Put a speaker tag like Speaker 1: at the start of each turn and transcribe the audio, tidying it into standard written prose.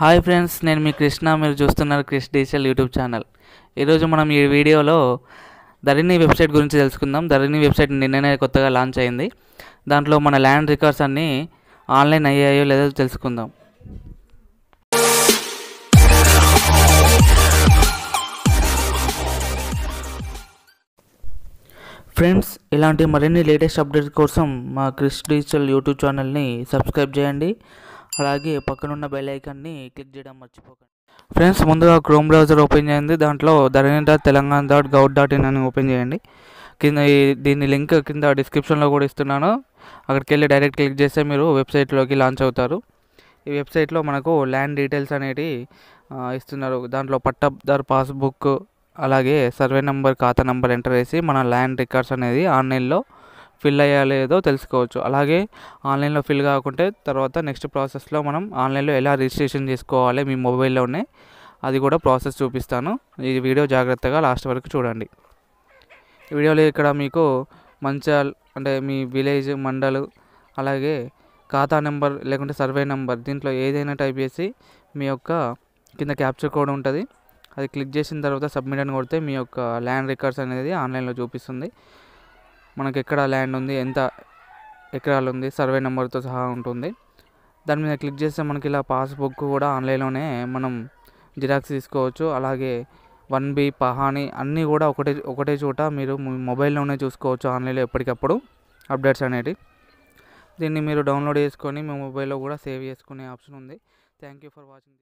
Speaker 1: Hi friends, నేను మీ కృష్ణ. మీరు చూస్తున్నారు క్రిష్ డిజిటల్ యూట్యూబ్ ఛానల్. ఈరోజు మనం ఈ వీడియోలో ధరణి వెబ్సైట్ గురించి తెలుసుకుందాం. ధరణి వెబ్సైట్ నిన్ననే కొత్తగా లాంచ్ అయింది. దాంట్లో మన ల్యాండ్ రికార్డ్స్ అన్నీ ఆన్లైన్ అయ్యాయో లేదో తెలుసుకుందాం. ఫ్రెండ్స్, ఇలాంటి మరిన్ని లేటెస్ట్ అప్డేట్స్ కోసం మా క్రిష్ డిజిటల్ యూట్యూబ్ ఛానల్ని సబ్స్క్రైబ్ చేయండి. అలాగే పక్కనున్న బెల్ ఐకాన్ని క్లిక్ చేయడం మర్చిపోకండి. ఫ్రెండ్స్, ముందుగా క్రోమ్ బ్రౌజర్ ఓపెన్ చేయండి. దాంట్లో ధరణి.తెలంగాణ.gov.in అని ఓపెన్ చేయండి. కింద దీని లింక్ కింద డిస్క్రిప్షన్లో కూడా ఇస్తున్నాను. అక్కడికి వెళ్ళి డైరెక్ట్ క్లిక్ చేస్తే మీరు వెబ్సైట్లోకి లాంచ్ అవుతారు. ఈ వెబ్సైట్లో మనకు ల్యాండ్ డీటెయిల్స్ అనేవి ఇస్తున్నారు. దాంట్లో పట్టాదారు పాస్బుక్, అలాగే సర్వే నెంబర్, ఖాతా నెంబర్ ఎంటర్ చేసి మన ల్యాండ్ రికార్డ్స్ అనేది ఆన్లైన్లో ఫిల్ అయ్యాలేదో తెలుసుకోవచ్చు. అలాగే ఆన్లైన్లో ఫిల్ కాకుంటే తర్వాత నెక్స్ట్ ప్రాసెస్లో మనం ఆన్లైన్లో ఎలా రిజిస్ట్రేషన్ చేసుకోవాలి మీ మొబైల్లోనే, అది కూడా ప్రాసెస్ చూపిస్తాను. ఈ వీడియో జాగ్రత్తగా లాస్ట్ వరకు చూడండి. ఈ వీడియోలో ఇక్కడ మీకు మంచాల్ అంటే మీ విలేజ్, మండలు, అలాగే ఖాతా నెంబర్ లేకుంటే సర్వే నెంబర్, దీంట్లో ఏదైనా టైప్ చేసి మీ యొక్క కింద క్యాప్చర్ కోడ్ ఉంటుంది. అది క్లిక్ చేసిన తర్వాత సబ్మిట్ అని కొడితే మీ యొక్క ల్యాండ్ రికార్డ్స్ అనేది ఆన్లైన్లో చూపిస్తుంది. మనకు ఎక్కడ ల్యాండ్ ఉంది, ఎంత ఎకరాలు ఉంది, సర్వే నెంబర్తో సహా ఉంటుంది. దాని మీద క్లిక్ చేస్తే మనకి ఇలా పాస్బుక్ కూడా ఆన్లైన్లోనే మనం జిరాక్స్ తీసుకోవచ్చు. అలాగే 1B పహాని అన్నీ కూడా ఒకటే చోట మీరు మొబైల్లోనే చూసుకోవచ్చు. ఆన్లైన్లో ఎప్పటికప్పుడు అప్డేట్స్ అనేవి. దీన్ని మీరు డౌన్లోడ్ చేసుకొని మీ మొబైల్లో కూడా సేవ్ చేసుకునే ఆప్షన్ ఉంది. Thank you for watching.